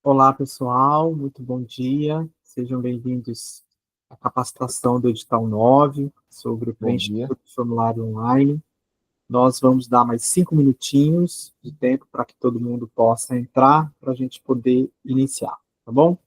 Olá, pessoal, muito bom dia. Sejam bem-vindos à capacitação do Edital 9 sobre o Bom dia. preenchimento do formulário online. Nós vamos dar mais 5 minutinhos de tempo para que todo mundo possa entrar, para a gente poder iniciar, tá bom?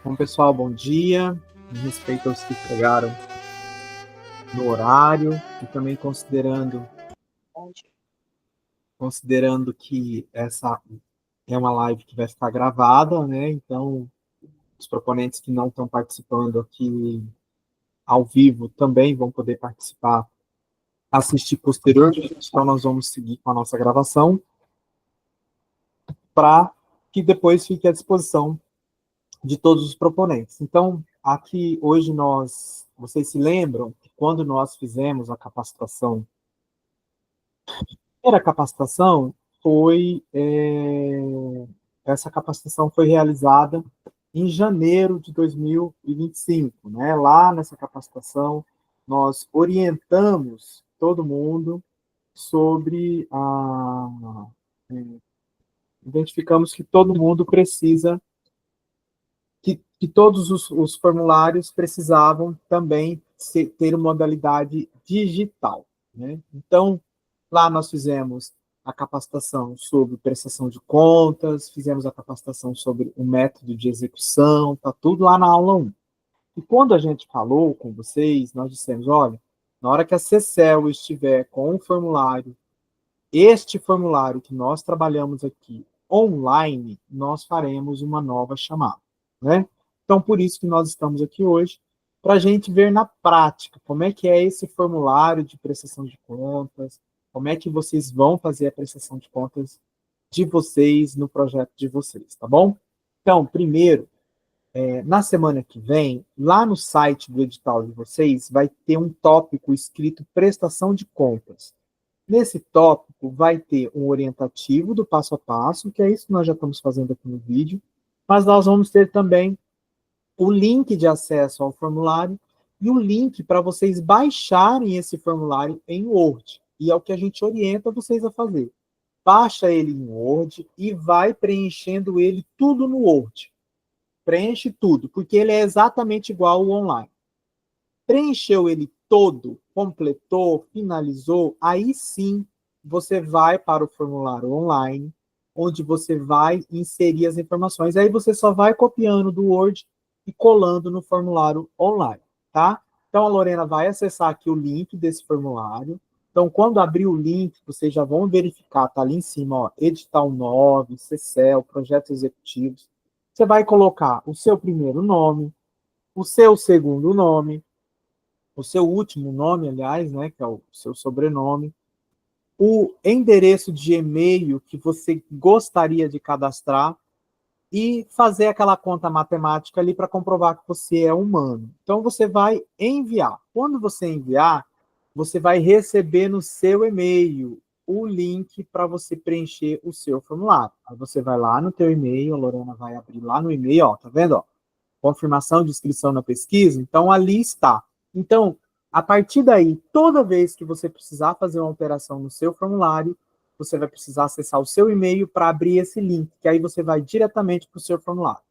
Bom, pessoal, bom dia. Em respeito aos que chegaram no horário e também considerando que essa é uma live que vai ficar gravada, né? Então, os proponentes que não estão participando aqui ao vivo também vão poder participar, assistir posteriormente. Então, nós vamos seguir com a nossa gravação para que depois fique à disposição de todos os proponentes. Então, aqui hoje vocês se lembram que quando nós fizemos a capacitação, a primeira capacitação essa capacitação foi realizada em janeiro de 2025, né? Lá nessa capacitação, nós orientamos todo mundo sobre identificamos que todo mundo precisa que todos os formulários precisavam também ter uma modalidade digital, né? Então, lá nós fizemos a capacitação sobre prestação de contas, fizemos a capacitação sobre o método de execução, tá tudo lá na aula 1. E quando a gente falou com vocês, nós dissemos, olha, na hora que a CCEL estiver com o formulário, este formulário que nós trabalhamos aqui online, nós faremos uma nova chamada, né? Então, por isso que nós estamos aqui hoje, para a gente ver na prática como é que é esse formulário de prestação de contas, como é que vocês vão fazer a prestação de contas de vocês no projeto de vocês, tá bom? Então, primeiro, na semana que vem, lá no site do edital de vocês, vai ter um tópico escrito prestação de contas. Nesse tópico, vai ter um orientativo do passo a passo, que é isso que nós já estamos fazendo aqui no vídeo, mas nós vamos ter também o link de acesso ao formulário e o link para vocês baixarem esse formulário em Word. E é o que a gente orienta vocês a fazer. Baixa ele em Word e vai preenchendo ele tudo no Word. Preenche tudo, porque ele é exatamente igual ao online. Preencheu ele todo, completou, finalizou, aí sim você vai para o formulário online, onde você vai inserir as informações. Aí você só vai copiando do Word e colando no formulário online, tá? Então a Lorena vai acessar aqui o link desse formulário. Então, quando abrir o link, vocês já vão verificar, tá ali em cima, ó, edital 9, CCEL, projetos executivos. Você vai colocar o seu primeiro nome, o seu segundo nome, o seu último nome, aliás, né, que é o seu sobrenome, o endereço de e-mail que você gostaria de cadastrar e fazer aquela conta matemática ali para comprovar que você é humano. Então, você vai enviar. Quando você enviar, você vai receber no seu e-mail o link para você preencher o seu formulário. Aí você vai lá no teu e-mail, a Lorena vai abrir lá no e-mail, ó, tá vendo, ó? Confirmação de inscrição na pesquisa, então ali está. Então, a partir daí, toda vez que você precisar fazer uma alteração no seu formulário, você vai precisar acessar o seu e-mail para abrir esse link, que aí você vai diretamente para o seu formulário.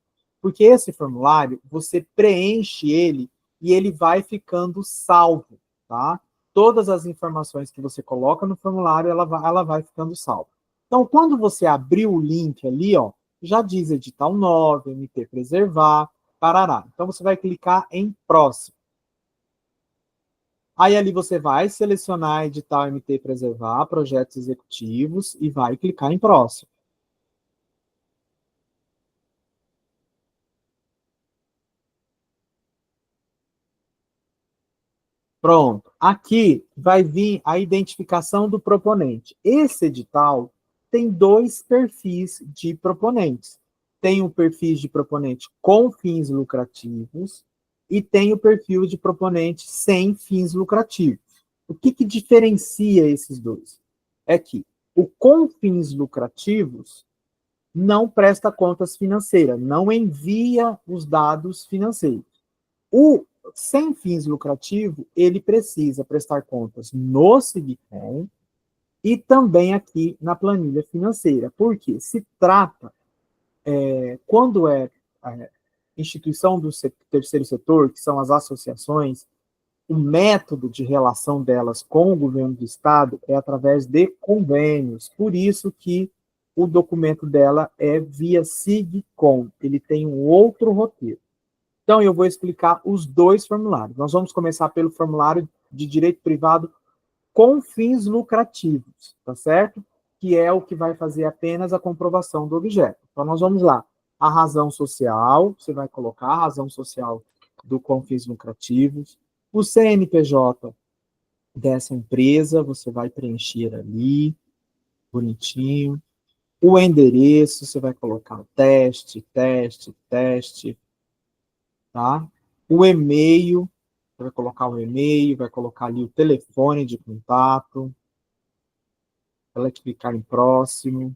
Porque esse formulário, você preenche ele e ele vai ficando salvo, tá? Todas as informações que você coloca no formulário, ela vai ficando salva. Então, quando você abrir o link ali, ó, já diz edital 9, MT preservar, parará. Então, você vai clicar em próximo. Aí, ali você vai selecionar edital MT preservar, projetos executivos, e vai clicar em próximo. Pronto. Aqui vai vir a identificação do proponente. Esse edital tem dois perfis de proponentes. Tem o perfil de proponente com fins lucrativos e tem o perfil de proponente sem fins lucrativos. O que diferencia esses dois? É que o com fins lucrativos não presta contas financeiras, não envia os dados financeiros. O sem fins lucrativos, ele precisa prestar contas no SIGCOM e também aqui na planilha financeira. Porque se trata, quando é a instituição do terceiro setor, que são as associações, o método de relação delas com o governo do estado é através de convênios. Por isso que o documento dela é via SIGCOM. Ele tem um outro roteiro. Então, eu vou explicar os dois formulários. Nós vamos começar pelo formulário de direito privado com fins lucrativos, tá certo? Que é o que vai fazer apenas a comprovação do objeto. Então, nós vamos lá. A razão social, você vai colocar a razão social do com fins lucrativos. O CNPJ dessa empresa, você vai preencher ali, bonitinho. O endereço, você vai colocar teste, tá? O e-mail, você vai colocar o e-mail, vai colocar ali o telefone de contato, ela clicar em próximo.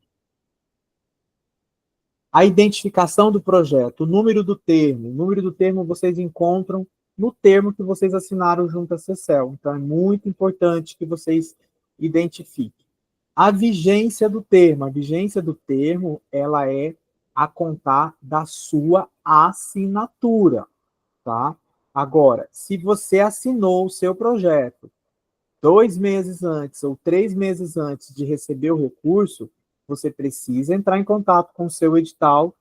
A identificação do projeto, o número do termo. O número do termo vocês encontram no termo que vocês assinaram junto à CECEL. Então, é muito importante que vocês identifiquem. A vigência do termo. A vigência do termo, ela é a contar da sua assinatura, tá? Agora, se você assinou o seu projeto 2 meses antes ou 3 meses antes de receber o recurso, você precisa entrar em contato com o seu edital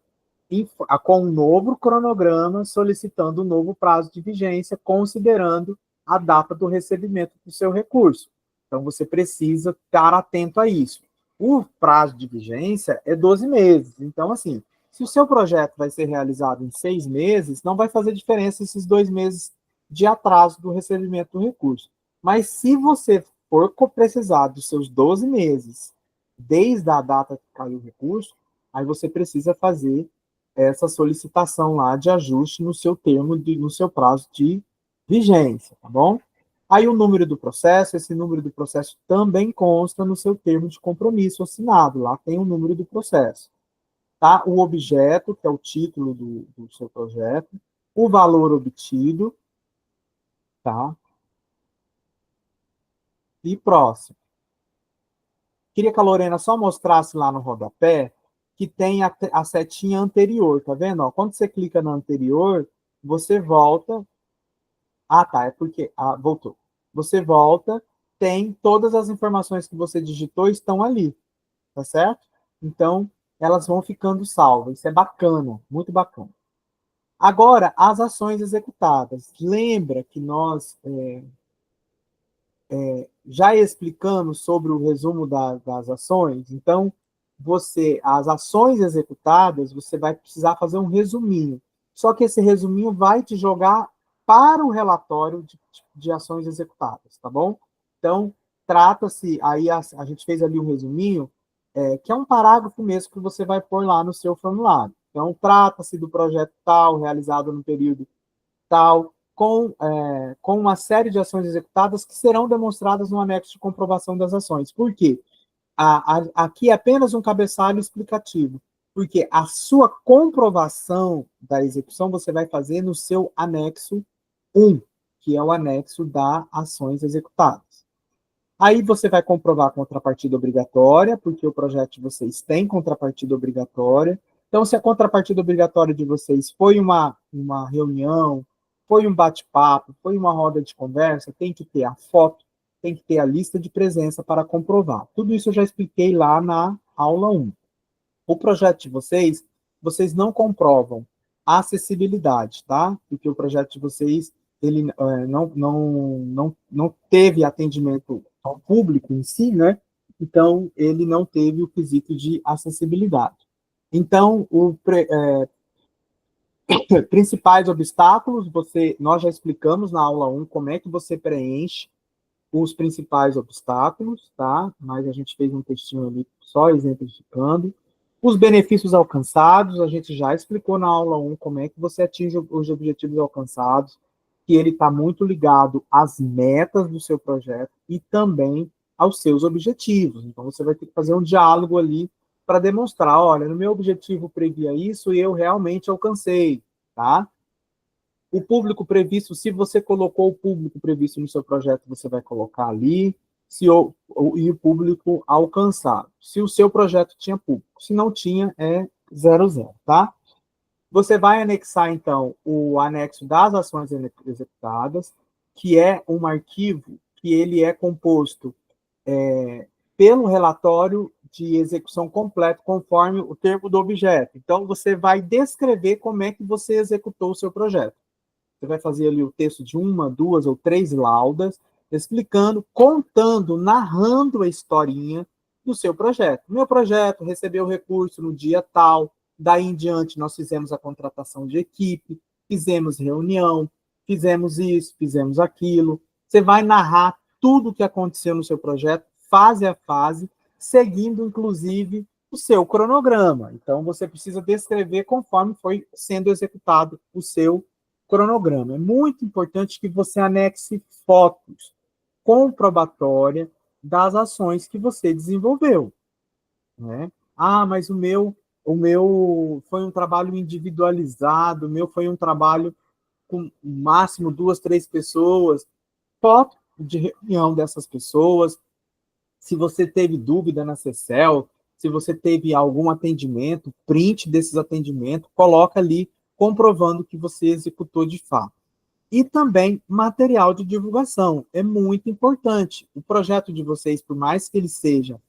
com um novo cronograma solicitando um novo prazo de vigência, considerando a data do recebimento do seu recurso. Então, você precisa estar atento a isso. O prazo de vigência é 12 meses. Então, assim, se o seu projeto vai ser realizado em 6 meses, não vai fazer diferença esses 2 meses de atraso do recebimento do recurso. Mas se você for precisar dos seus 12 meses, desde a data que caiu o recurso, aí você precisa fazer essa solicitação lá de ajuste no seu termo, no seu prazo de vigência, tá bom? Aí o número do processo, esse número do processo também consta no seu termo de compromisso assinado, lá tem o número do processo, tá? O objeto, que é o título do seu projeto, o valor obtido, tá? E próximo. Queria que a Lorena só mostrasse lá no rodapé que tem a setinha anterior, tá vendo? Ó, quando você clica no anterior, você volta. Ah, tá, é porque. Ah, voltou. Você volta, tem todas as informações que você digitou estão ali, tá certo? Então, elas vão ficando salvas. Isso é bacana, muito bacana. Agora, as ações executadas. Lembra que nós já explicamos sobre o resumo das ações? Então, as ações executadas, você vai precisar fazer um resuminho. Só que esse resuminho vai te jogar para o relatório de ações executadas, tá bom? Então, trata-se, aí a gente fez ali um resuminho, que é um parágrafo mesmo que você vai pôr lá no seu formulário. Então, trata-se do projeto tal, realizado no período tal, com uma série de ações executadas que serão demonstradas no anexo de comprovação das ações. Por quê? Aqui é apenas um cabeçalho explicativo, porque a sua comprovação da execução você vai fazer no seu anexo 1, que é o anexo das ações executadas. Aí você vai comprovar a contrapartida obrigatória, porque o projeto de vocês tem contrapartida obrigatória. Então, se a contrapartida obrigatória de vocês foi uma reunião, foi um bate-papo, foi uma roda de conversa, tem que ter a foto, tem que ter a lista de presença para comprovar. Tudo isso eu já expliquei lá na aula 1. O projeto de vocês não comprovam a acessibilidade, tá? Porque o projeto de vocês ele não teve atendimento ao público em si, né? Então, ele não teve o quesito de acessibilidade. Então, Principais obstáculos, nós já explicamos na aula 1 como é que você preenche os principais obstáculos, tá? Mas a gente fez um textinho ali só exemplificando. Os benefícios alcançados, a gente já explicou na aula 1 como é que você atinge os objetivos alcançados, que ele está muito ligado às metas do seu projeto e também aos seus objetivos. Então, você vai ter que fazer um diálogo ali para demonstrar, olha, no meu objetivo previa isso e eu realmente alcancei, tá? O público previsto, se você colocou o público previsto no seu projeto, você vai colocar ali, e o público alcançado. Se o seu projeto tinha público, se não tinha, é 00, tá? Você vai anexar, então, o anexo das ações executadas, que é um arquivo que ele é composto pelo relatório de execução completo, conforme o termo do objeto. Então, você vai descrever como é que você executou o seu projeto. Você vai fazer ali o texto de 1, 2 ou 3 laudas, explicando, contando, narrando a historinha do seu projeto. Meu projeto recebeu recurso no dia tal, daí em diante nós fizemos a contratação de equipe, fizemos reunião, fizemos isso, fizemos aquilo. Você vai narrar tudo o que aconteceu no seu projeto, fase a fase, seguindo, inclusive, o seu cronograma. Então, você precisa descrever conforme foi sendo executado o seu cronograma. É muito importante que você anexe fotos comprobatórias das ações que você desenvolveu, né? Ah, mas o meu foi um trabalho individualizado, o meu foi um trabalho com no máximo 2, 3 pessoas. Foto de reunião dessas pessoas. Se você teve dúvida na CECEL, se você teve algum atendimento, print desses atendimentos, coloca ali comprovando que você executou de fato. E também material de divulgação, é muito importante. O projeto de vocês, por mais que ele seja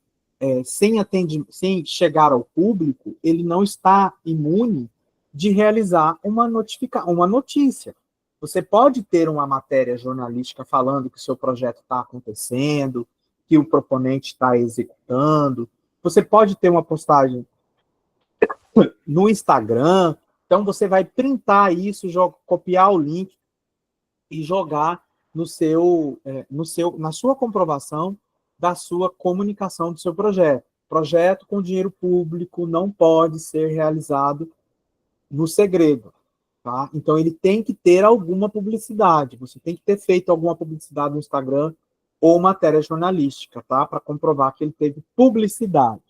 sem chegar ao público, ele não está imune de realizar uma notícia. Você pode ter uma matéria jornalística falando que o seu projeto está acontecendo, que o proponente está executando. Você pode ter uma postagem no Instagram. Então, você vai printar isso, copiar o link e jogar na sua comprovação da sua comunicação do seu projeto. Projeto com dinheiro público não pode ser realizado no segredo, tá? Então, ele tem que ter alguma publicidade. Você tem que ter feito alguma publicidade no Instagram ou matéria jornalística, tá? Para comprovar que ele teve publicidade.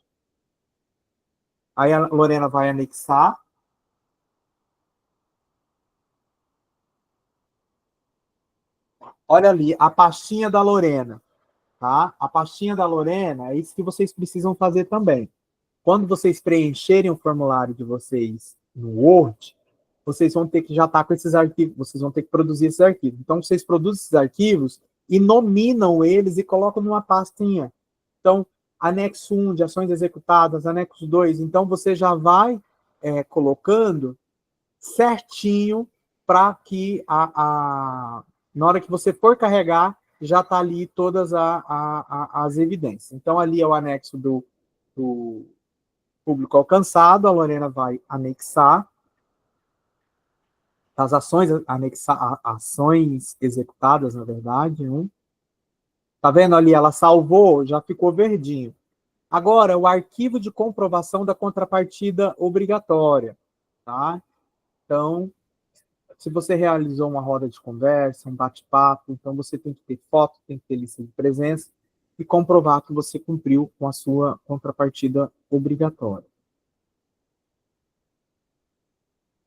Aí a Lorena vai anexar. Olha ali, a pastinha da Lorena, tá? A pastinha da Lorena é isso que vocês precisam fazer também. Quando vocês preencherem o formulário de vocês no Word, vocês vão ter que já estar com esses arquivos, vocês vão ter que produzir esses arquivos. Então, vocês produzem esses arquivos e nominam eles e colocam numa pastinha. Então, anexo 1 de ações executadas, anexo 2. Então, você já vai colocando certinho para que na hora que você for carregar, já está ali todas as evidências. Então, ali é o anexo do público alcançado, a Lorena vai anexar as ações, anexar ações executadas, na verdade. Tá vendo ali? Ela salvou, já ficou verdinho. Agora, o arquivo de comprovação da contrapartida obrigatória, tá? Então, se você realizou uma roda de conversa, um bate-papo, então você tem que ter foto, tem que ter lista de presença e comprovar que você cumpriu com a sua contrapartida obrigatória.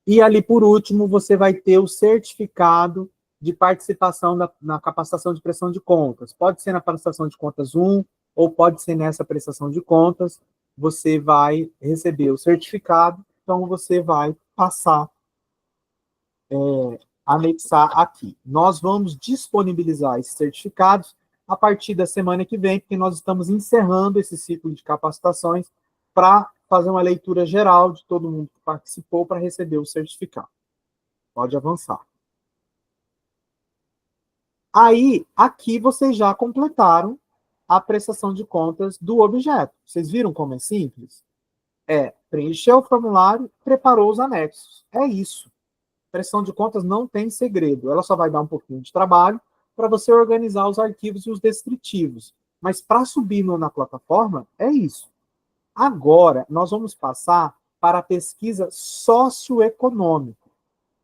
E ali, por último, você vai ter o certificado de participação na capacitação de prestação de contas. Pode ser na prestação de contas 1, ou pode ser nessa prestação de contas. Você vai receber o certificado, então você vai passar, anexar aqui. Nós vamos disponibilizar esses certificados a partir da semana que vem, porque nós estamos encerrando esse ciclo de capacitações para fazer uma leitura geral de todo mundo que participou para receber o certificado. Pode avançar. Aí, aqui vocês já completaram a prestação de contas do objeto. Vocês viram como é simples? Preencheu o formulário, preparou os anexos. É isso. Prestação de contas não tem segredo, ela só vai dar um pouquinho de trabalho para você organizar os arquivos e os descritivos. Mas para subir na plataforma, é isso. Agora, nós vamos passar para a pesquisa socioeconômica.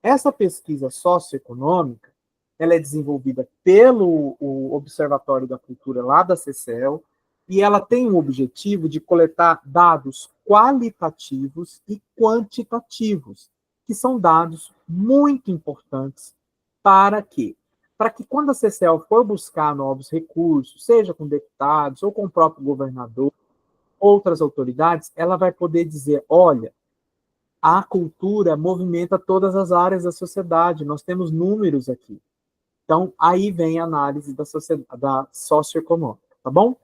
Essa pesquisa socioeconômica, ela é desenvolvida pelo o Observatório da Cultura lá da CCEL, e ela tem o objetivo de coletar dados qualitativos e quantitativos, que são dados muito importantes para quê? Para que quando a CCEL for buscar novos recursos, seja com deputados ou com o próprio governador, outras autoridades, ela vai poder dizer, olha, a cultura movimenta todas as áreas da sociedade, nós temos números aqui. Então, aí vem a análise da socioeconômica, tá bom?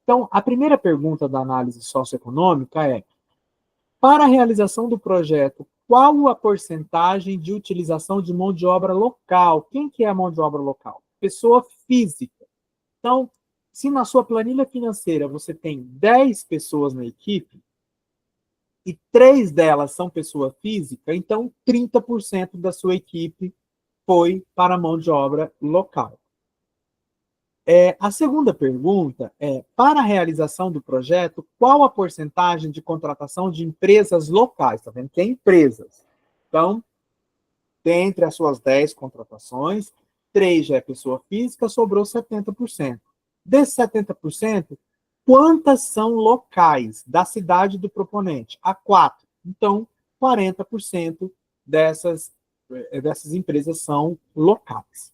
Então, a primeira pergunta da análise socioeconômica é: para a realização do projeto, qual a porcentagem de utilização de mão de obra local? Quem que é a mão de obra local? Pessoa física. Então, se na sua planilha financeira você tem 10 pessoas na equipe, e 3 delas são pessoa física, então 30% da sua equipe foi para a mão de obra local. A segunda pergunta é: para a realização do projeto, qual a porcentagem de contratação de empresas locais? Está vendo que é empresas. Então, dentre as suas 10 contratações, 3 já é pessoa física, sobrou 70%. Desses 70%, quantas são locais da cidade do proponente? A 4. Então, 40% dessas empresas são locais.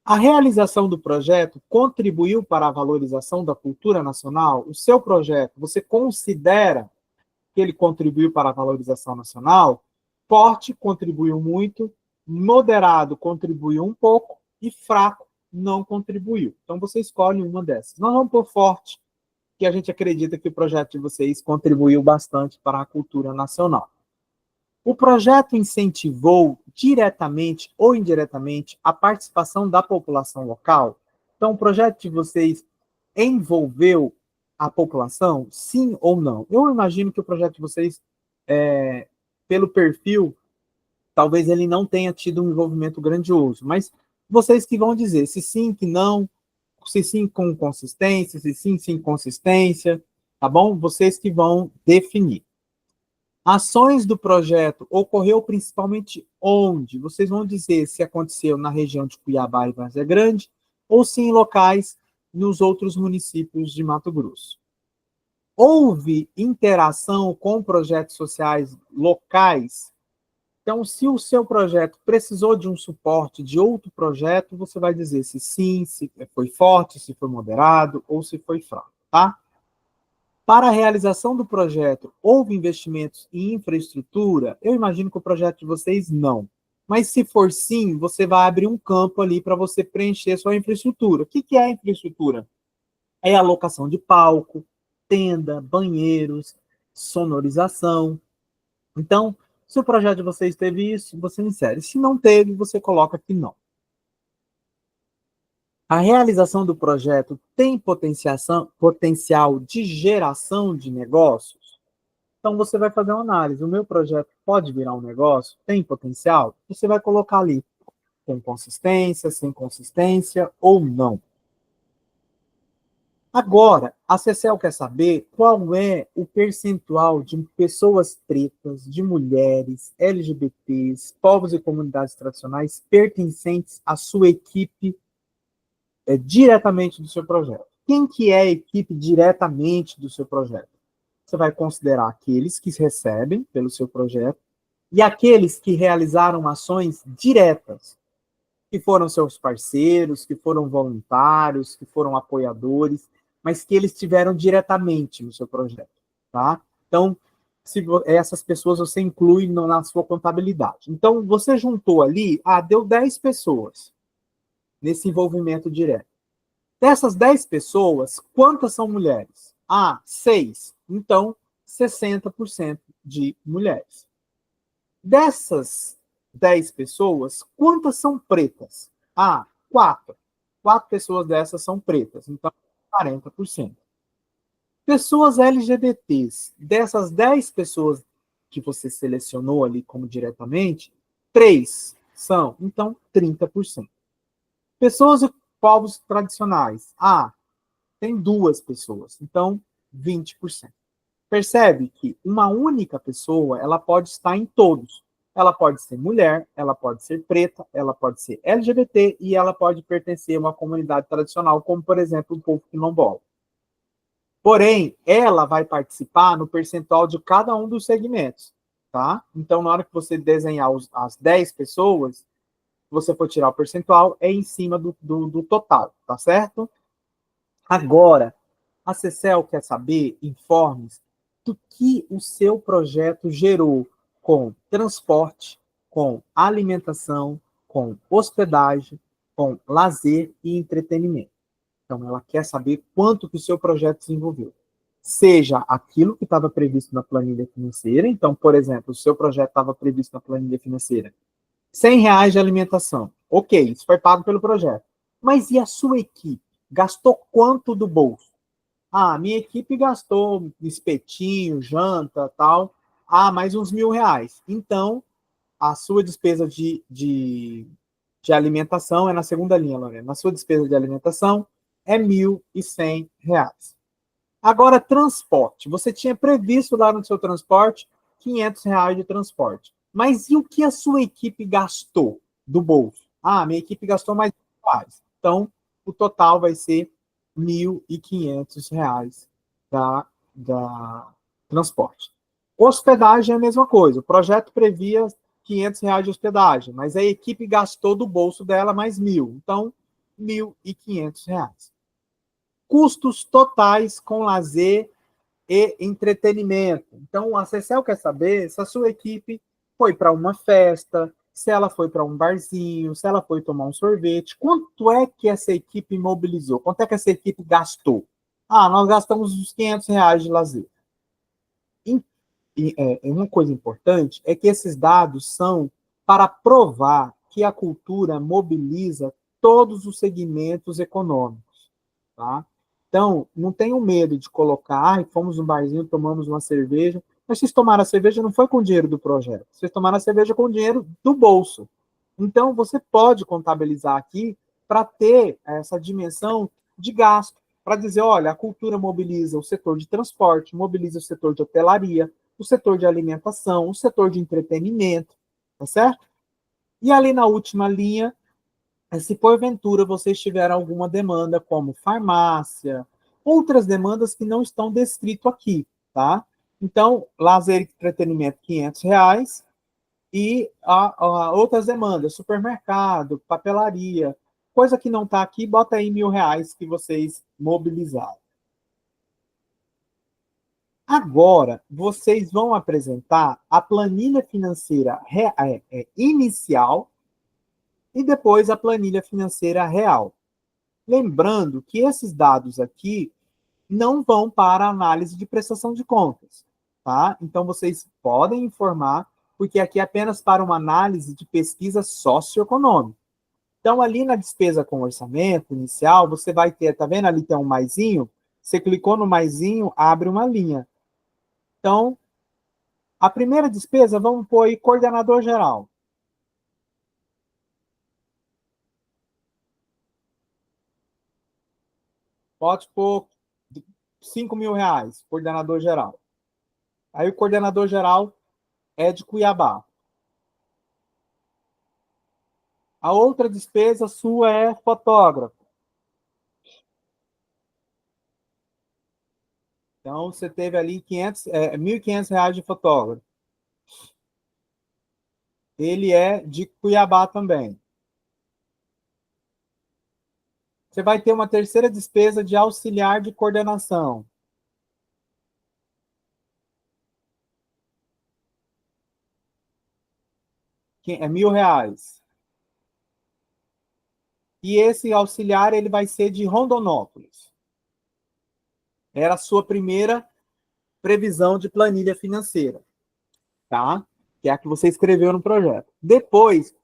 A realização do projeto contribuiu para a valorização da cultura nacional? O seu projeto, você considera que ele contribuiu para a valorização nacional? Forte, contribuiu muito. Moderado, contribuiu um pouco. E fraco, não contribuiu. Então, você escolhe uma dessas. Nós vamos por forte, que a gente acredita que o projeto de vocês contribuiu bastante para a cultura nacional. O projeto incentivou diretamente ou indiretamente a participação da população local? Então, o projeto de vocês envolveu a população? Sim ou não? Eu imagino que o projeto de vocês, pelo perfil, talvez ele não tenha tido um envolvimento grandioso, mas vocês que vão dizer se sim, que não, se sim com consistência, se sim, sem consistência, tá bom? Vocês que vão definir. Ações do projeto ocorreu principalmente onde? Vocês vão dizer se aconteceu na região de Cuiabá e Várzea Grande ou se em locais nos outros municípios de Mato Grosso. Houve interação com projetos sociais locais? Então, se o seu projeto precisou de um suporte de outro projeto, você vai dizer se sim, se foi forte, se foi moderado ou se foi fraco, tá? Para a realização do projeto, houve investimentos em infraestrutura? Eu imagino que o projeto de vocês não. Mas se for sim, você vai abrir um campo ali para você preencher sua infraestrutura. O que é a infraestrutura? É a locação de palco, tenda, banheiros, sonorização. Então, se o projeto de vocês teve isso, você insere. Se não teve, você coloca que não. A realização do projeto tem potencial de geração de negócios? Então, você vai fazer uma análise. O meu projeto pode virar um negócio? Tem potencial? Você vai colocar ali com consistência, sem consistência ou não. Agora, a CCEL quer saber qual é o percentual de pessoas pretas, de mulheres, LGBTs, povos e comunidades tradicionais pertencentes à sua equipe diretamente do seu projeto. Quem que é a equipe diretamente do seu projeto? Você vai considerar aqueles que recebem pelo seu projeto e aqueles que realizaram ações diretas, que foram seus parceiros, que foram voluntários, que foram apoiadores, mas que eles tiveram diretamente no seu projeto, tá? Então, essas pessoas você inclui na sua contabilidade. Então, você juntou ali, deu 10 pessoas nesse envolvimento direto. Dessas 10 pessoas, quantas são mulheres? 6. Então, 60% de mulheres. Dessas 10 pessoas, quantas são pretas? 4. 4 pessoas dessas são pretas, então 40%. Pessoas LGBTs, dessas 10 pessoas que você selecionou ali como diretamente, 3 são, então, 30%. Pessoas e povos tradicionais. Ah, tem 2 pessoas, então 20%. Percebe que uma única pessoa, ela pode estar em todos. Ela pode ser mulher, ela pode ser preta, ela pode ser LGBT e ela pode pertencer a uma comunidade tradicional, como, por exemplo, o povo quilombola. Porém, ela vai participar no percentual de cada um dos segmentos, tá? Então, na hora que você desenhar as 10 pessoas, você for tirar o percentual, é em cima do total, tá certo? Agora, a CECEL quer saber informes do que o seu projeto gerou com transporte, com alimentação, com hospedagem, com lazer e entretenimento. Então, ela quer saber quanto que o seu projeto desenvolveu. Seja aquilo que estava previsto na planilha financeira. Então, por exemplo, o seu projeto estava previsto na planilha financeira R$ 100 de alimentação. Ok, isso foi pago pelo projeto. Mas e a sua equipe? Gastou quanto do bolso? Ah, minha equipe gastou espetinho, janta, tal. Ah, mais uns R$ 1.000. Então, a sua despesa de alimentação é na segunda linha, Lorena. A sua despesa de alimentação é R$ 1.100. Agora, transporte. Você tinha previsto lá no seu transporte R$ 500 de transporte. Mas e o que a sua equipe gastou do bolso? Ah, minha equipe gastou mais R$ 1.000. Então, o total vai ser R$ 1.500 da transporte. Hospedagem é a mesma coisa. O projeto previa R$ 500 de hospedagem, mas a equipe gastou do bolso dela mais 1.000. Então, R$ 1.500. Custos totais com lazer e entretenimento. Então, a CECEL quer saber se a sua equipe foi para uma festa, se ela foi para um barzinho, se ela foi tomar um sorvete. Quanto é que essa equipe mobilizou? Quanto é que essa equipe gastou? Ah, nós gastamos uns R$ 500 de lazer. Uma coisa importante é que esses dados são para provar que a cultura mobiliza todos os segmentos econômicos, tá? Então, não tenham medo de colocar, fomos no barzinho, tomamos uma cerveja, mas vocês tomaram a cerveja não foi com o dinheiro do projeto, vocês tomaram a cerveja com o dinheiro do bolso. Então, você pode contabilizar aqui para ter essa dimensão de gasto, para dizer, olha, a cultura mobiliza o setor de transporte, mobiliza o setor de hotelaria, o setor de alimentação, o setor de entretenimento, tá certo? E ali na última linha, se porventura vocês tiverem alguma demanda, como farmácia, outras demandas que não estão descritas aqui, tá? Então, lazer e entretenimento, R$ 500, e outras demandas, supermercado, papelaria, coisa que não está aqui, bota aí R$ 1.000 que vocês mobilizaram. Agora, vocês vão apresentar a planilha financeira inicial e depois a planilha financeira real. Lembrando que esses dados aqui não vão para análise de prestação de contas, tá? Então, vocês podem informar, porque aqui é apenas para uma análise de pesquisa socioeconômica. Então, ali na despesa com orçamento inicial, você vai ter, tá vendo ali tem um maisinho? Você clicou no maisinho, abre uma linha. Então, a primeira despesa, vamos pôr aí coordenador geral. Pode pôr R$ 5.000, coordenador geral. Aí o coordenador geral é de Cuiabá. A outra despesa sua é fotógrafo. Então, você teve ali R$ 1.500 de fotógrafo. Ele é de Cuiabá também. Você vai ter uma terceira despesa de auxiliar de coordenação. Que é R$ 1.000. E esse auxiliar ele vai ser de Rondonópolis. Era a sua primeira previsão de planilha financeira, tá? Que é a que você escreveu no projeto. Depois,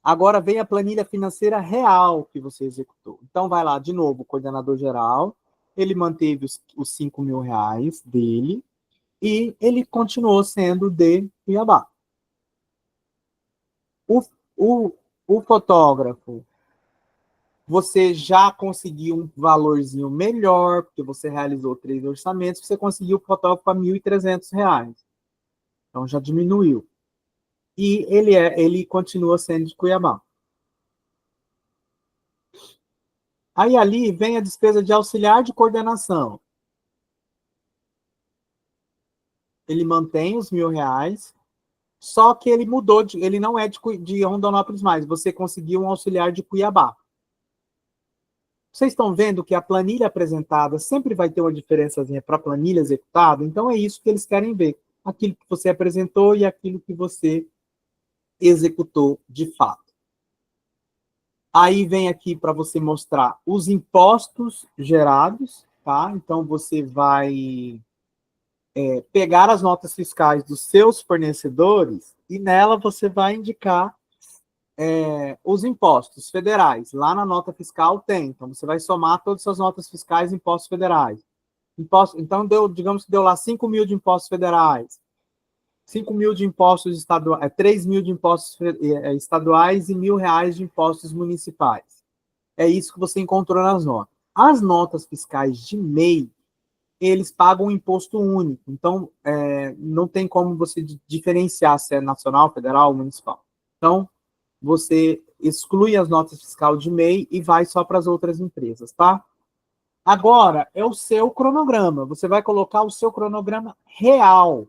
agora vem a planilha financeira real que você executou. Então, vai lá, de novo, o coordenador geral, ele manteve os R$ 5.000 dele e ele continuou sendo de Cuiabá. O, o, o fotógrafo, você já conseguiu um valorzinho melhor, porque você realizou 3 orçamentos, você conseguiu o fotógrafo a R$ 1.300. Então, já diminuiu. E ele continua sendo de Cuiabá. Aí, ali, vem a despesa de auxiliar de coordenação. Ele mantém os R$ 1.000, só que ele mudou, ele não é de Rondonópolis mais, você conseguiu um auxiliar de Cuiabá. Vocês estão vendo que a planilha apresentada sempre vai ter uma diferençazinha para a planilha executada? Então é isso que eles querem ver. Aquilo que você apresentou e aquilo que você executou de fato. Aí vem aqui para você mostrar os impostos gerados, tá? Então você vai pegar as notas fiscais dos seus fornecedores e nela você vai indicar os impostos federais. Lá na nota fiscal tem, então você vai somar todas as suas notas fiscais e impostos federais. Então, digamos que deu lá 5 mil de impostos federais, 5 mil de impostos estaduais, 3 mil de impostos estaduais e R$ 1.000 de impostos municipais. É isso que você encontrou nas notas. As notas fiscais de MEI, eles pagam um imposto único. Então, não tem como você diferenciar se é nacional, federal ou municipal. Então, você exclui as notas fiscais de MEI e vai só para as outras empresas, tá? Agora, é o seu cronograma. Você vai colocar o seu cronograma real,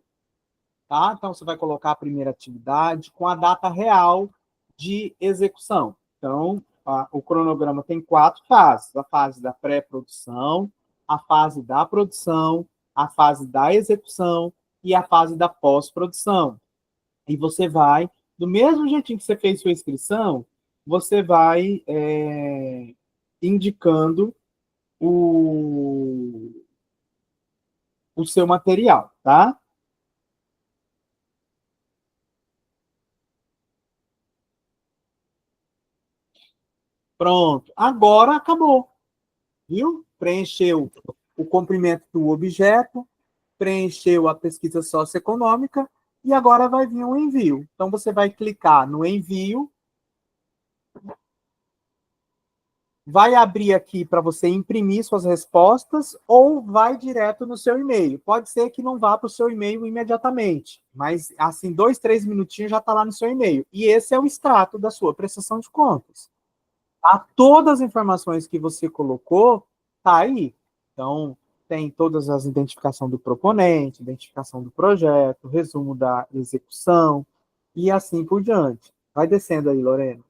tá? Então, você vai colocar a primeira atividade com a data real de execução. Então, o cronograma tem 4 fases. A fase da pré-produção, a fase da produção, a fase da execução e a fase da pós-produção. E você vai, do mesmo jeitinho que você fez sua inscrição, você vai indicando o seu material, tá? Pronto. Agora acabou, viu? Preencheu o comprimento do objeto, preencheu a pesquisa socioeconômica e agora vai vir um envio. Então, você vai clicar no envio, vai abrir aqui para você imprimir suas respostas ou vai direto no seu e-mail. Pode ser que não vá para o seu e-mail imediatamente, mas assim, 2, 3 minutinhos já está lá no seu e-mail. E esse é o extrato da sua prestação de contas. Todas as informações que você colocou, tá aí. Então, tem todas as identificação do proponente, identificação do projeto, resumo da execução e assim por diante. Vai descendo aí, Lorena.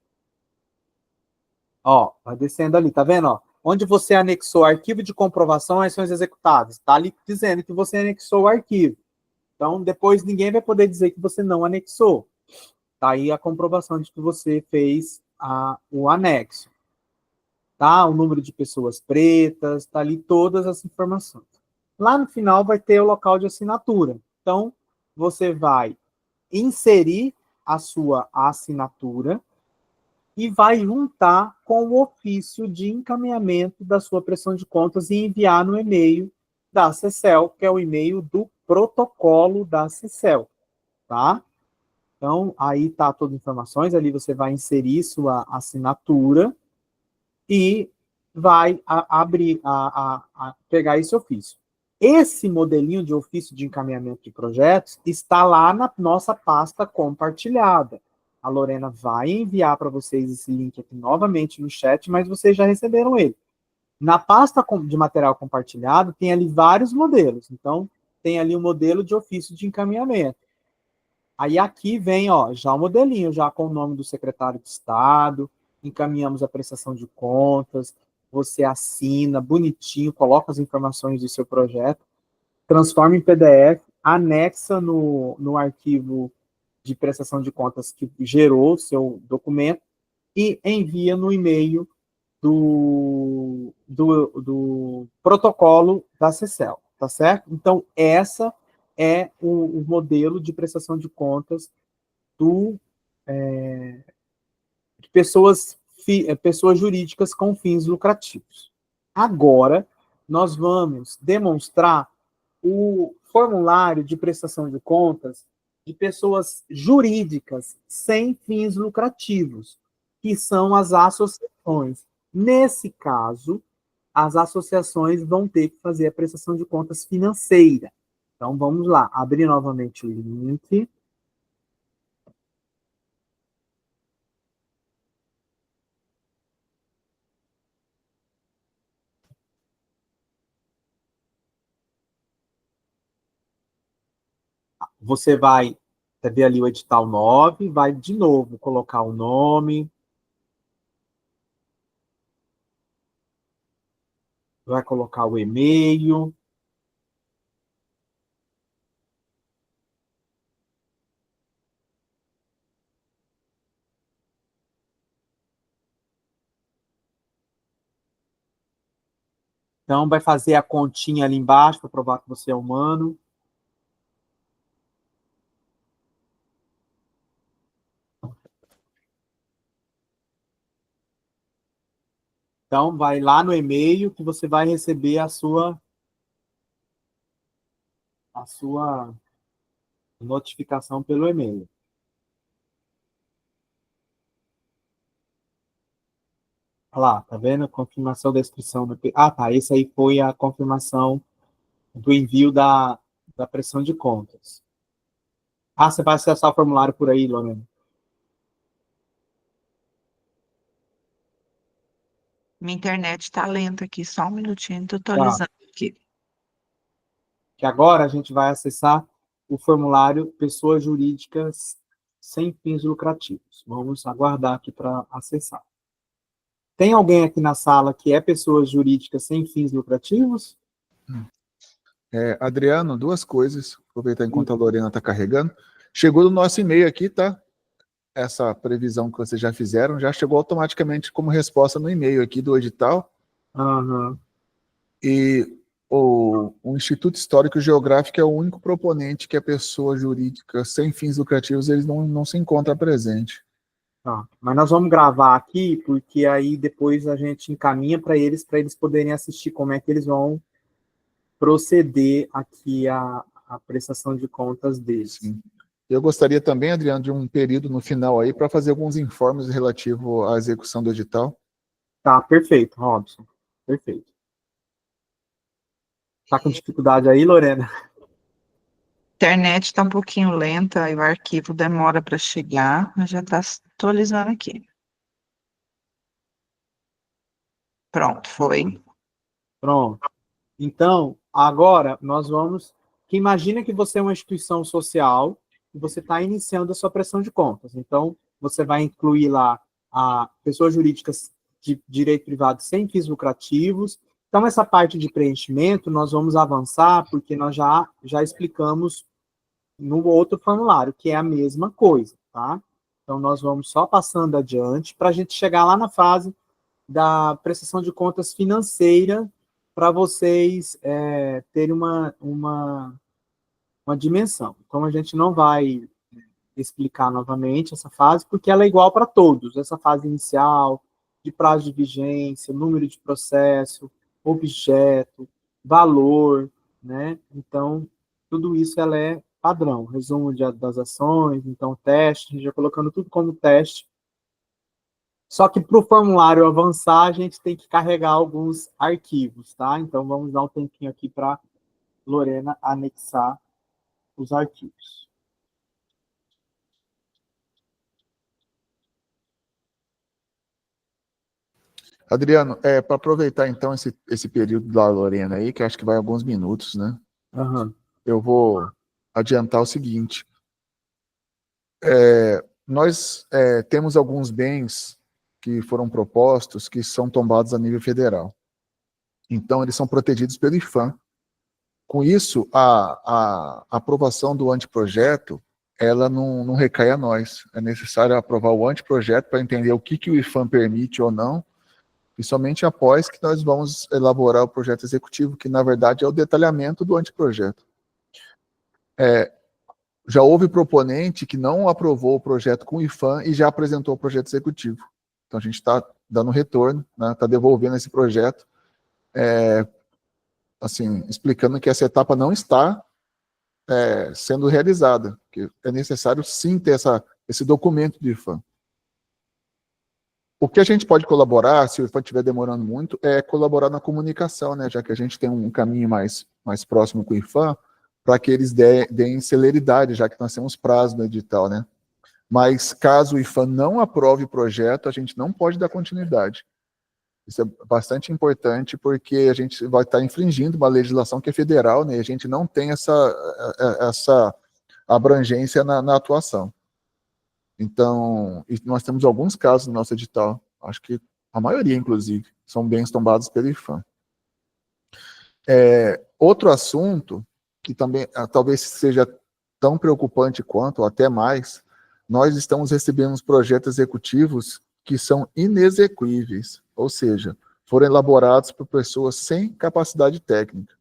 Ó, vai descendo ali, tá vendo? Ó? Onde você anexou arquivo de comprovação às ações executadas. Tá ali dizendo que você anexou o arquivo. Então, depois ninguém vai poder dizer que você não anexou. Tá aí a comprovação de que você fez o anexo. Tá? O número de pessoas pretas, tá ali todas as informações. Lá no final vai ter o local de assinatura. Então, você vai inserir a sua assinatura e vai juntar com o ofício de encaminhamento da sua prestação de contas e enviar no e-mail da CECEL, que é o e-mail do protocolo da CECEL, tá? Então, aí tá todas as informações, ali você vai inserir sua assinatura e vai abrir, pegar esse ofício. Esse modelinho de ofício de encaminhamento de projetos está lá na nossa pasta compartilhada. A Lorena vai enviar para vocês esse link aqui novamente no chat, mas vocês já receberam ele. Na pasta de material compartilhado, tem ali vários modelos. Então, tem ali o modelo de ofício de encaminhamento. Aí aqui vem, ó, já o modelinho, já com o nome do secretário de Estado, encaminhamos a prestação de contas, você assina bonitinho, coloca as informações do seu projeto, transforma em PDF, anexa no arquivo de prestação de contas que gerou o seu documento e envia no e-mail do protocolo da CECEL, tá certo? Então, essa é o modelo de prestação de contas de pessoas jurídicas com fins lucrativos. Agora, nós vamos demonstrar o formulário de prestação de contas de pessoas jurídicas sem fins lucrativos, que são as associações. Nesse caso, as associações vão ter que fazer a prestação de contas financeira. Então, vamos lá, abrir novamente o link. Você vai ver ali o edital 9, vai de novo colocar o nome, vai colocar o e-mail. Então, vai fazer a continha ali embaixo para provar que você é humano. Então, vai lá no e-mail que você vai receber a sua notificação pelo e-mail. Olha lá, tá vendo? Confirmação da inscrição. Ah, tá. Esse aí foi a confirmação do envio da prestação de contas. Ah, você vai acessar o formulário por aí, Lorena? Minha internet está lenta aqui, só um minutinho, estou Tá. atualizando aqui. Que agora a gente vai acessar o formulário Pessoas Jurídicas Sem Fins Lucrativos. Vamos aguardar aqui para acessar. Tem alguém aqui na sala que é pessoa jurídica sem fins lucrativos? Adriano, duas coisas, aproveitar enquanto a Lorena está carregando. Chegou no nosso e-mail aqui, tá? Essa previsão que vocês já fizeram, já chegou automaticamente como resposta no e-mail aqui do edital. Uhum. E o Instituto Histórico e Geográfico é o único proponente que a pessoa jurídica sem fins lucrativos eles não se encontra presente. Tá. Mas nós vamos gravar aqui, porque aí depois a gente encaminha para eles poderem assistir como é que eles vão proceder aqui a prestação de contas deles. Sim. Eu gostaria também, Adriano, de um período no final aí para fazer alguns informes relativos à execução do edital. Tá, perfeito, Robson. Perfeito. Tá com dificuldade aí, Lorena? A internet está um pouquinho lenta e o arquivo demora para chegar, mas já está atualizando aqui. Pronto, foi. Pronto. Então, agora nós vamos... Que imagina que você é uma instituição social e você está iniciando a sua prestação de contas. Então, você vai incluir lá a pessoas jurídicas de direito privado sem fins lucrativos. Então, essa parte de preenchimento, nós vamos avançar, porque nós já explicamos no outro formulário, que é a mesma coisa, tá? Então, nós vamos só passando adiante para a gente chegar lá na fase da prestação de contas financeira para vocês terem uma dimensão. Então, a gente não vai explicar novamente essa fase, porque ela é igual para todos. Essa fase inicial, de prazo de vigência, número de processo, objeto, valor, né? Então, tudo isso ela é padrão. Resumo das ações, então teste, a gente já colocando tudo como teste. Só que para o formulário avançar, a gente tem que carregar alguns arquivos, tá? Então, vamos dar um tempinho aqui para Lorena anexar os arquivos. Adriano, para aproveitar então esse período da Lorena aí, que acho que vai alguns minutos, né? Uhum. Eu vou adiantar o seguinte. Nós temos alguns bens que foram propostos que são tombados a nível federal. Então, eles são protegidos pelo IPHAN. Com isso, a aprovação do anteprojeto, ela não recai a nós. É necessário aprovar o anteprojeto para entender o que o IPHAN permite ou não, e somente após que nós vamos elaborar o projeto executivo, que na verdade é o detalhamento do anteprojeto. Já houve proponente que não aprovou o projeto com o IPHAN e já apresentou o projeto executivo. Então a gente está dando retorno, né, está devolvendo esse projeto, assim, explicando que essa etapa não está sendo realizada, porque é necessário sim ter esse documento de IFAM. O que a gente pode colaborar, se o IFAM estiver demorando muito, é colaborar na comunicação, né, já que a gente tem um caminho mais próximo com o IFAM, para que eles deem celeridade, já que nós temos prazo no edital, né? Mas caso o IFAM não aprove o projeto, a gente não pode dar continuidade. Isso é bastante importante, porque a gente vai estar infringindo uma legislação que é federal, né? E a gente não tem essa abrangência na atuação. Então, nós temos alguns casos no nosso edital, acho que a maioria, inclusive, são bens tombados pelo IFAM. Outro assunto, que também talvez seja tão preocupante quanto, ou até mais, nós estamos recebendo projetos executivos que são inexequíveis, ou seja, foram elaborados por pessoas sem capacidade técnica.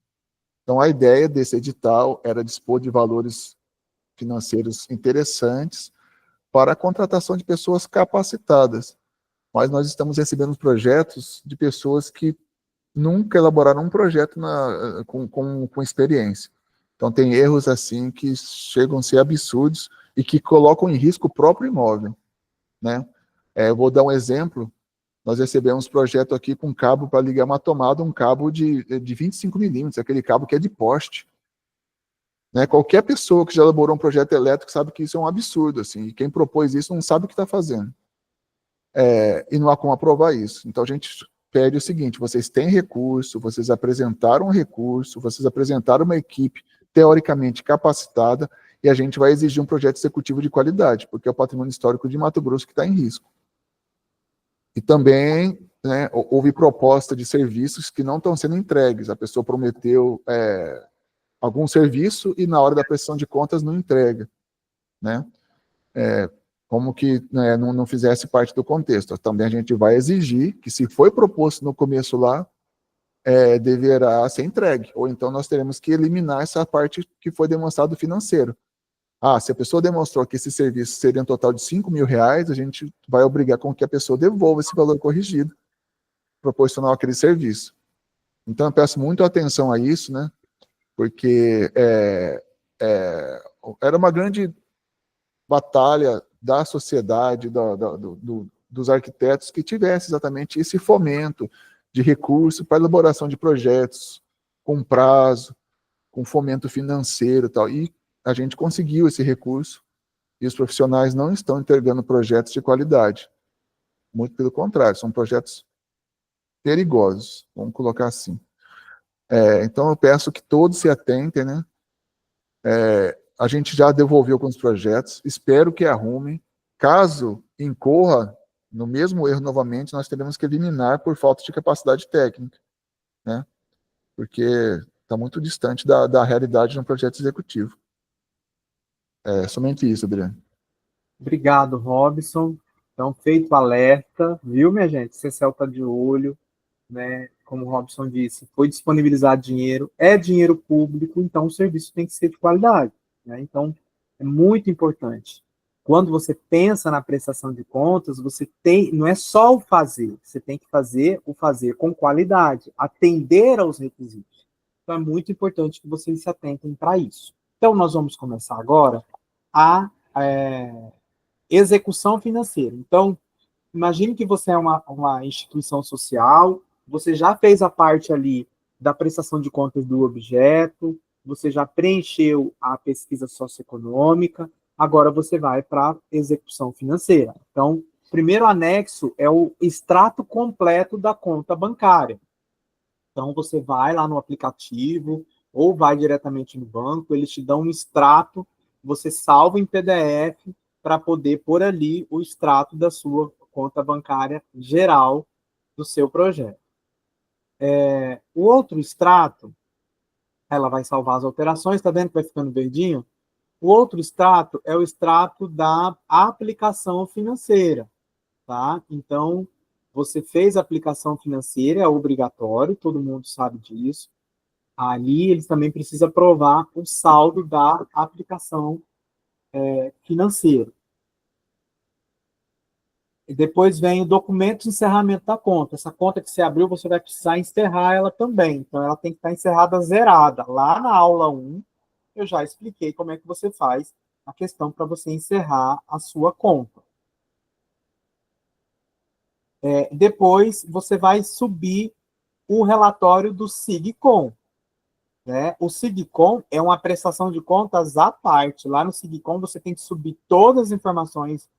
Então, a ideia desse edital era dispor de valores financeiros interessantes para a contratação de pessoas capacitadas. Mas nós estamos recebendo projetos de pessoas que nunca elaboraram um projeto com experiência. Então, tem erros assim que chegam a ser absurdos e que colocam em risco o próprio imóvel, né? Eu vou dar um exemplo. Nós recebemos projeto aqui com cabo para ligar uma tomada, um cabo de 25 milímetros, aquele cabo que é de poste. Né? Qualquer pessoa que já elaborou um projeto elétrico sabe que isso é um absurdo, assim, e quem propôs isso não sabe o que está fazendo. E não há como aprovar isso. Então, a gente pede o seguinte: vocês têm recurso, vocês apresentaram um recurso, vocês apresentaram uma equipe teoricamente capacitada, e a gente vai exigir um projeto executivo de qualidade, porque é o patrimônio histórico de Mato Grosso que está em risco. E também, né, houve proposta de serviços que não estão sendo entregues. A pessoa prometeu algum serviço e na hora da prestação de contas não entrega, né? Como que, né, não fizesse parte do contexto. Também a gente vai exigir que, se foi proposto no começo lá, deverá ser entregue, ou então nós teremos que eliminar essa parte que foi demonstrado financeiro. Se a pessoa demonstrou que esse serviço seria um total de R$5.000, a gente vai obrigar com que a pessoa devolva esse valor corrigido, proporcional àquele serviço. Então, eu peço muito atenção a isso, né? Porque era uma grande batalha da sociedade, dos arquitetos, que tivesse exatamente esse fomento de recurso para elaboração de projetos, com prazo, com fomento financeiro e tal. E a gente conseguiu esse recurso, e os profissionais não estão entregando projetos de qualidade. Muito pelo contrário, são projetos perigosos, vamos colocar assim. Então, eu peço que todos se atentem, né? A gente já devolveu alguns projetos, espero que arrumem. Caso incorra no mesmo erro novamente, nós teremos que eliminar por falta de capacidade técnica, né? Porque está muito distante da realidade de um projeto executivo. Somente isso, Adriano. Obrigado, Robson. Então, feito o alerta, viu, minha gente? O CCL está de olho, né? Como o Robson disse, foi disponibilizado dinheiro, é dinheiro público, então o serviço tem que ser de qualidade, né? Então, é muito importante. Quando você pensa na prestação de contas, não é só o fazer, você tem que fazer o fazer com qualidade, atender aos requisitos. Então, é muito importante que vocês se atentem para isso. Então, nós vamos começar agora a execução financeira. Então, imagine que você é uma instituição social, você já fez a parte ali da prestação de contas do objeto, você já preencheu a pesquisa socioeconômica, agora você vai para a execução financeira. Então, o primeiro anexo é o extrato completo da conta bancária. Então, você vai lá no aplicativo ou vai diretamente no banco, eles te dão um extrato, você salva em PDF para poder pôr ali o extrato da sua conta bancária geral do seu projeto. O outro extrato, ela vai salvar as alterações, está vendo que vai ficando verdinho? O outro extrato é o extrato da aplicação financeira, tá? Então, você fez a aplicação financeira, é obrigatório, todo mundo sabe disso. Ali, eles também precisam provar o saldo da aplicação financeira. E depois vem o documento de encerramento da conta. Essa conta que você abriu, você vai precisar encerrar ela também. Então, ela tem que estar encerrada zerada. Lá na aula 1, eu já expliquei como é que você faz a questão para você encerrar a sua conta. Depois, você vai subir o relatório do SIGCOM. Né? O SIGCOM é uma prestação de contas à parte. Lá no SIGCOM, você tem que subir todas as informações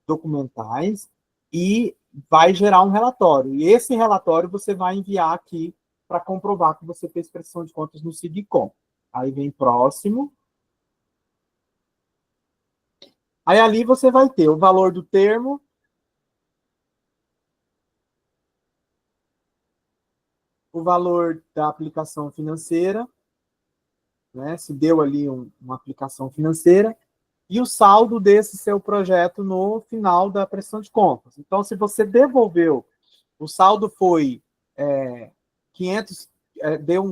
documentais e vai gerar um relatório. E esse relatório você vai enviar aqui para comprovar que você fez prestação de contas no SIGCOM. Aí vem próximo. Aí ali você vai ter o valor do termo, o valor da aplicação financeira, né? Se deu ali uma aplicação financeira, e o saldo desse seu projeto no final da prestação de contas. Então, se você devolveu, o saldo foi 500,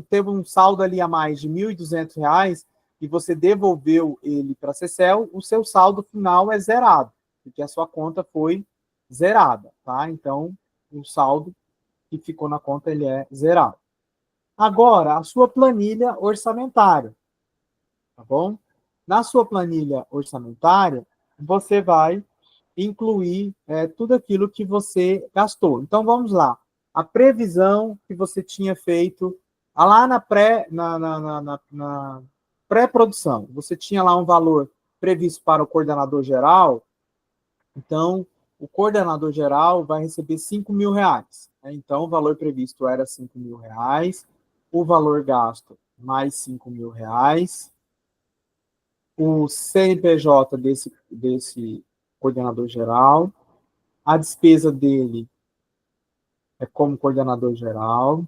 teve um saldo ali a mais de R$ 1.200, e você devolveu ele para a Secel, o seu saldo final é zerado, porque a sua conta foi zerada, tá? Então, o saldo que ficou na conta, ele é zerado. Agora, a sua planilha orçamentária, tá bom? Na sua planilha orçamentária, você vai incluir tudo aquilo que você gastou. Então, vamos lá. A previsão que você tinha feito lá na pré-produção, você tinha lá um valor previsto para o coordenador geral, então, o coordenador geral vai receber R$ 5.000. Né? Então, o valor previsto era R$ 5.000, o valor gasto mais R$ 5.000, o CNPJ desse coordenador geral, a despesa dele é como coordenador geral.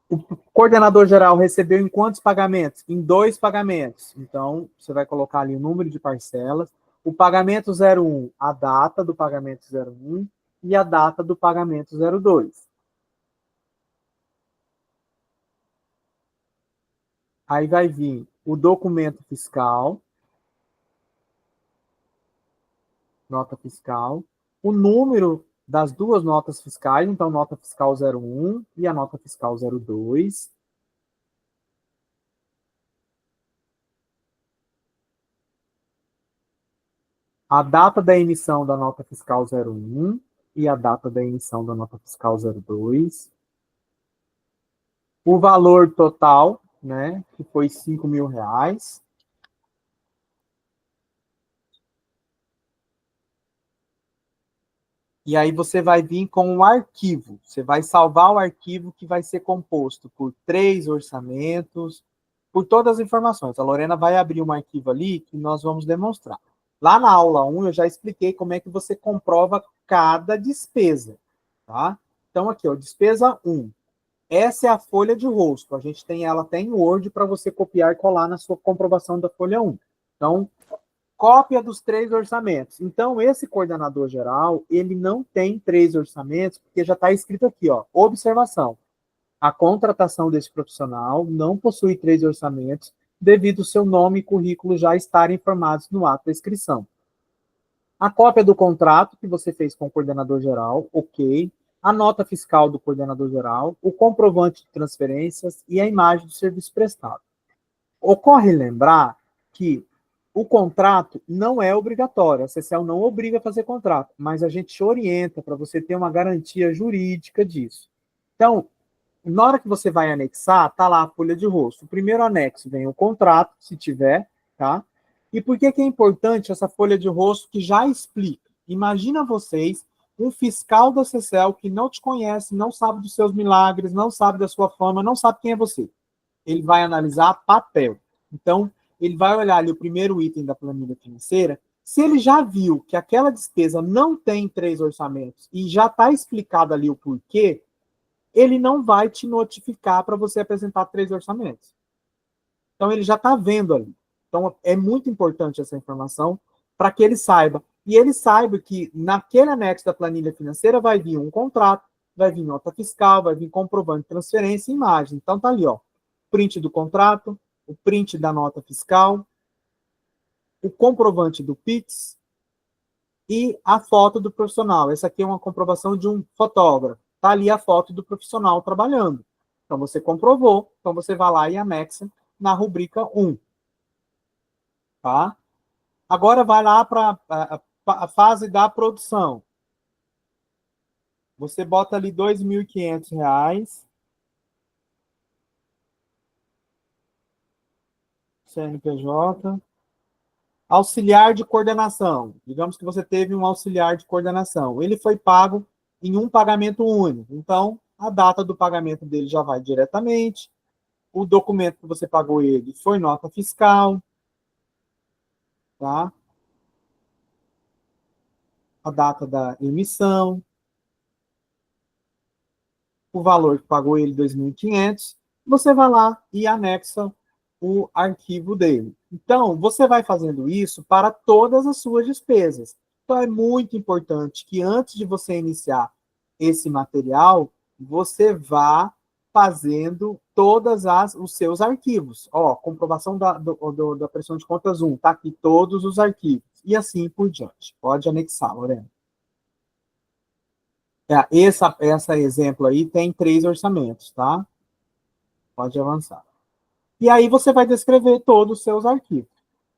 O coordenador geral recebeu em quantos pagamentos? Em 2 pagamentos. Então, você vai colocar ali o número de parcelas. O pagamento 01, a data do pagamento 01 e a data do pagamento 02. Aí vai vir o documento fiscal, nota fiscal, o número das duas notas fiscais, então nota fiscal 01 e a nota fiscal 02. A data da emissão da nota fiscal 01 e a data da emissão da nota fiscal 02. O valor total, né, que foi R$ 5.000. E aí você vai vir com um arquivo. Você vai salvar o arquivo que vai ser composto por 3 orçamentos, por todas as informações. A Lorena vai abrir um arquivo ali que nós vamos demonstrar. Lá na aula 1, eu já expliquei como é que você comprova cada despesa. Tá? Então, aqui, ó, despesa 1. Essa é a folha de rosto. A gente tem ela até em Word para você copiar e colar na sua comprovação da folha 1. Então, cópia dos 3 orçamentos. Então, esse coordenador geral, ele não tem 3 orçamentos, porque já está escrito aqui, ó, observação. A contratação desse profissional não possui 3 orçamentos, devido ao seu nome e currículo já estarem informados no ato da inscrição. A cópia do contrato que você fez com o coordenador geral, ok. A nota fiscal do coordenador geral, o comprovante de transferências e a imagem do serviço prestado. Ocorre lembrar que o contrato não é obrigatório, a Secel não obriga a fazer contrato, mas a gente te orienta para você ter uma garantia jurídica disso. Então, na hora que você vai anexar, tá lá a folha de rosto. O primeiro anexo vem o contrato, se tiver, tá? E por que é importante essa folha de rosto que já explica? Imagina vocês, um fiscal da Secel que não te conhece, não sabe dos seus milagres, não sabe da sua fama, não sabe quem é você. Ele vai analisar papel. Então, ele vai olhar ali o primeiro item da planilha financeira. Se ele já viu que aquela despesa não tem 3 orçamentos e já está explicado ali o porquê, ele não vai te notificar para você apresentar 3 orçamentos. Então, ele já está vendo ali. Então, é muito importante essa informação para que ele saiba. E ele saiba que naquele anexo da planilha financeira vai vir um contrato, vai vir nota fiscal, vai vir comprovante de transferência e imagem. Então, tá ali, ó, print do contrato, o print da nota fiscal, o comprovante do PIX e a foto do profissional. Essa aqui é uma comprovação de um fotógrafo. Tá ali a foto do profissional trabalhando. Então, você comprovou. Então, você vai lá e anexa na rubrica 1. Tá? Agora, vai lá para a fase da produção. Você bota ali R$ 2.500. CNPJ. Auxiliar de coordenação. Digamos que você teve um auxiliar de coordenação. Ele foi pago em um pagamento único. Então, a data do pagamento dele já vai diretamente. O documento que você pagou ele foi nota fiscal. Tá? A data da emissão. O valor que pagou ele, 2.500. Você vai lá e anexa o arquivo dele. Então, você vai fazendo isso para todas as suas despesas. Então, é muito importante que antes de você iniciar esse material, você vá fazendo todos os seus arquivos. Ó, comprovação da prestação de contas 1, tá aqui todos os arquivos. E assim por diante. Pode anexar, Lorena. Essa exemplo aí tem 3 orçamentos, tá? Pode avançar. E aí você vai descrever todos os seus arquivos.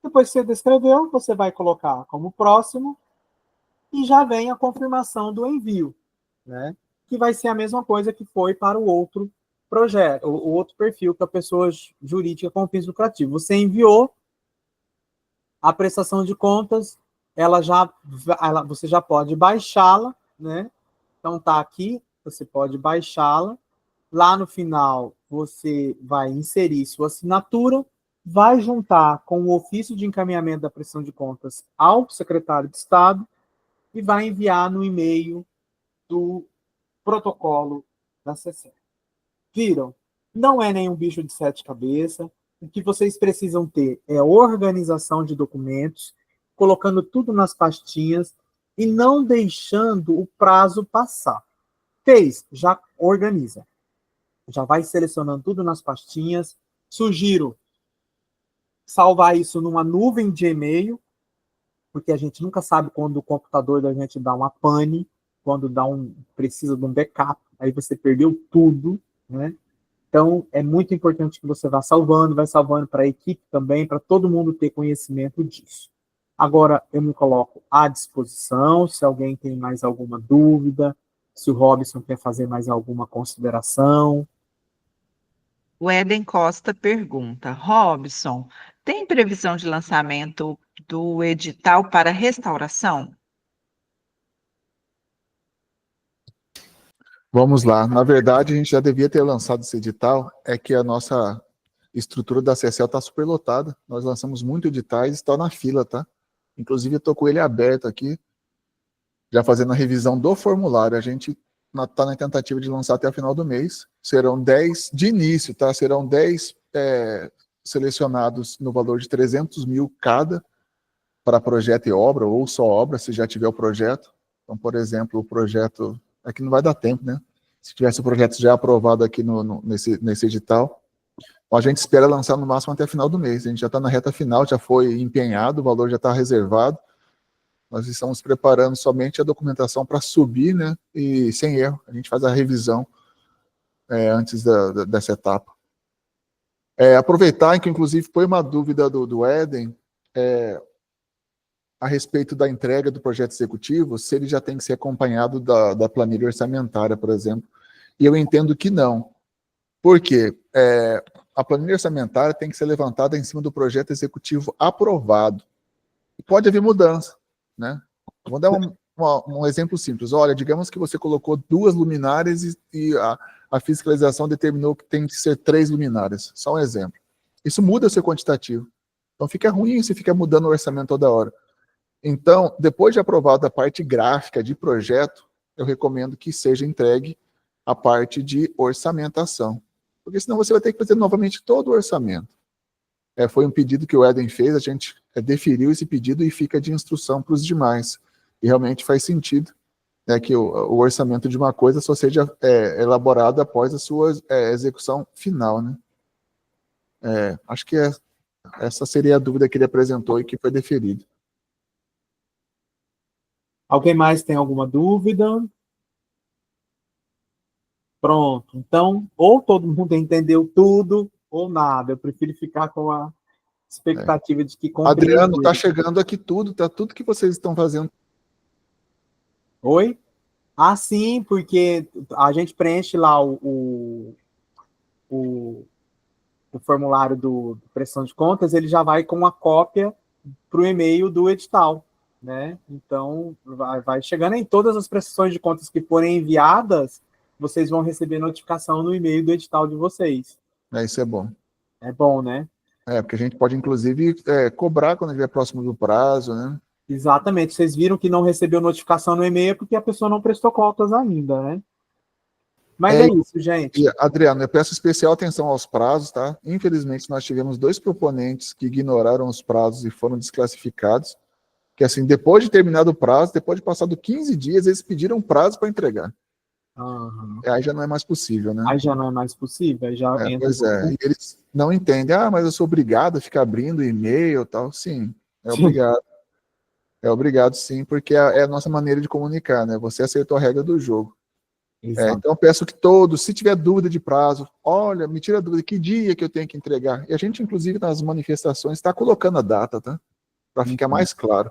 Depois que você descreveu, você vai colocar como próximo e já vem a confirmação do envio, né? Que vai ser a mesma coisa que foi para o outro projeto, o outro perfil que a pessoa jurídica com fins lucrativos. Você enviou a prestação de contas, você já pode baixá-la, né? Então tá aqui, você pode baixá-la. Lá no final, você vai inserir sua assinatura, vai juntar com o ofício de encaminhamento da prestação de contas ao secretário de Estado e vai enviar no e-mail do protocolo da CCE. Viram? Não é nenhum bicho de 7 cabeças. O que vocês precisam ter é organização de documentos, colocando tudo nas pastinhas e não deixando o prazo passar. Fez? Já organiza. Já vai selecionando tudo nas pastinhas. Sugiro salvar isso numa nuvem de e-mail, porque a gente nunca sabe quando o computador da gente dá uma pane, quando precisa de um backup, aí você perdeu tudo, né? Então, é muito importante que você vai salvando para a equipe também, para todo mundo ter conhecimento disso. Agora, eu me coloco à disposição, se alguém tem mais alguma dúvida, se o Robson quer fazer mais alguma consideração. O Eden Costa pergunta: Robson, tem previsão de lançamento do edital para restauração? Vamos lá. Na verdade, a gente já devia ter lançado esse edital, é que a nossa estrutura da CSL está superlotada. Nós lançamos muito editais, está na fila, tá? Inclusive, eu estou com ele aberto aqui, já fazendo a revisão do formulário. A gente está na tentativa de lançar até o final do mês. Serão 10, de início, tá? Serão 10 selecionados no valor de 300 mil cada para projeto e obra, ou só obra, se já tiver o projeto. Então, por exemplo, o projeto... Aqui não vai dar tempo, né? Se tivesse o projeto já aprovado aqui nesse edital, a gente espera lançar no máximo até final do mês. A gente já está na reta final, já foi empenhado, o valor já está reservado. Nós estamos preparando somente a documentação para subir, né? E sem erro, a gente faz a revisão antes dessa etapa. Aproveitar que, inclusive, foi uma dúvida do Eden a respeito da entrega do projeto executivo, se ele já tem que ser acompanhado da planilha orçamentária, por exemplo. E eu entendo que não. Por quê? A planilha orçamentária tem que ser levantada em cima do projeto executivo aprovado. E pode haver mudança, né? Vou dar um exemplo simples. Olha, digamos que você colocou 2 luminárias e a fiscalização determinou que tem que ser 3 luminárias. Só um exemplo. Isso muda o seu quantitativo. Então fica ruim se fica mudando o orçamento toda hora. Então, depois de aprovada a parte gráfica de projeto, eu recomendo que seja entregue a parte de orçamentação. Porque senão você vai ter que fazer novamente todo o orçamento. Foi um pedido que o Eden fez, a gente deferiu esse pedido e fica de instrução para os demais. E realmente faz sentido, né, que o orçamento de uma coisa só seja elaborado após a sua execução final, né? Acho que essa seria a dúvida que ele apresentou e que foi deferida. Alguém mais tem alguma dúvida? Pronto. Então, ou todo mundo entendeu tudo, ou nada. Eu prefiro ficar com a expectativa de que Adriano, compreenderam. tá chegando aqui tudo, tá tudo que vocês estão fazendo. Oi? Ah, sim, porque a gente preenche lá o, o formulário do prestação de contas, ele já vai com uma cópia para o e-mail do edital, né? Então, vai chegando em todas as prestações de contas que forem enviadas, vocês vão receber notificação no e-mail do edital de vocês. Isso é bom. É bom, né? Porque a gente pode, inclusive, cobrar quando estiver próximo do prazo, né? Exatamente. Vocês viram que não recebeu notificação no e-mail porque a pessoa não prestou contas ainda, né? Mas é isso, gente. E, Adriano, eu peço especial atenção aos prazos, tá? Infelizmente, nós tivemos 2 proponentes que ignoraram os prazos e foram desclassificados, que assim, depois de terminado o prazo, depois de passado 15 dias, eles pediram prazo para entregar. Uhum. Aí já não é mais possível, né? Aí já não é mais possível, aí já entra. Pois é, e eles não entendem, mas eu sou obrigado a ficar abrindo e-mail e tal. Sim, é obrigado. É obrigado, sim, porque é a nossa maneira de comunicar, né? Você aceitou a regra do jogo. Então eu peço que todos, se tiver dúvida de prazo, olha, me tira a dúvida, que dia que eu tenho que entregar? E a gente, inclusive, nas manifestações, está colocando a data, tá? Para ficar mais claro.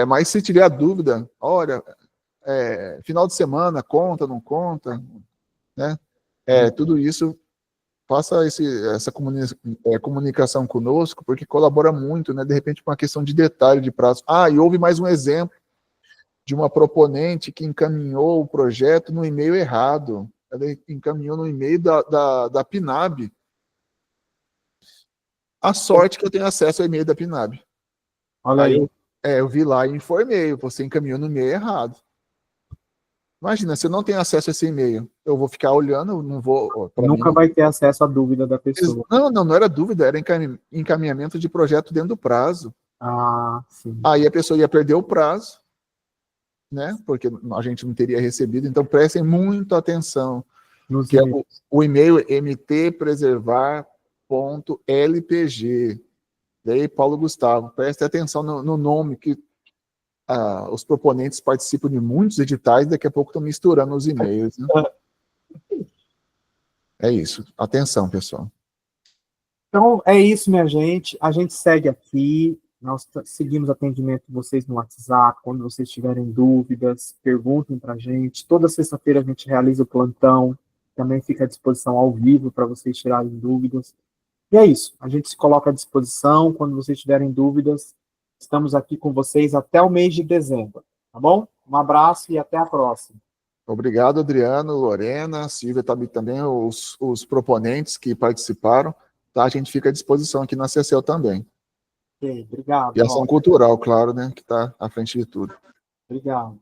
Mas se tiver a dúvida, olha, final de semana, conta, não conta, né? Tudo isso, faça essa comunicação conosco, porque colabora muito, né? De repente, com uma questão de detalhe de prazo. E houve mais um exemplo de uma proponente que encaminhou o projeto no e-mail errado. Ela encaminhou no e-mail da PNAB. A sorte que eu tenho acesso ao e-mail da PNAB. Olha aí. Eu vi lá e informei, você encaminhou no e-mail errado. Imagina, se eu não tenho acesso a esse e-mail, eu vou ficar olhando, eu não vou... Nunca vai ter acesso à dúvida da pessoa. Não era dúvida, era encaminhamento de projeto dentro do prazo. Sim. Aí a pessoa ia perder o prazo, né? Porque a gente não teria recebido. Então prestem muita atenção, que é o e-mail mtpreservar.lpg. Daí, Paulo Gustavo, preste atenção no nome, que os proponentes participam de muitos editais, daqui a pouco estão misturando os e-mails, né? É isso. Atenção, pessoal. Então, é isso, minha gente. A gente segue aqui. Nós seguimos atendimento de vocês no WhatsApp. Quando vocês tiverem dúvidas, perguntem para a gente. Toda sexta-feira a gente realiza o plantão. Também fica à disposição ao vivo para vocês tirarem dúvidas. E é isso. A gente se coloca à disposição. Quando vocês tiverem dúvidas, estamos aqui com vocês até o mês de dezembro. Tá bom? Um abraço e até a próxima. Obrigado, Adriano, Lorena, Silvia, também os proponentes que participaram. Tá? A gente fica à disposição aqui na CCL também. Ok, obrigado. E ação cultural, claro, né, que está à frente de tudo. Obrigado.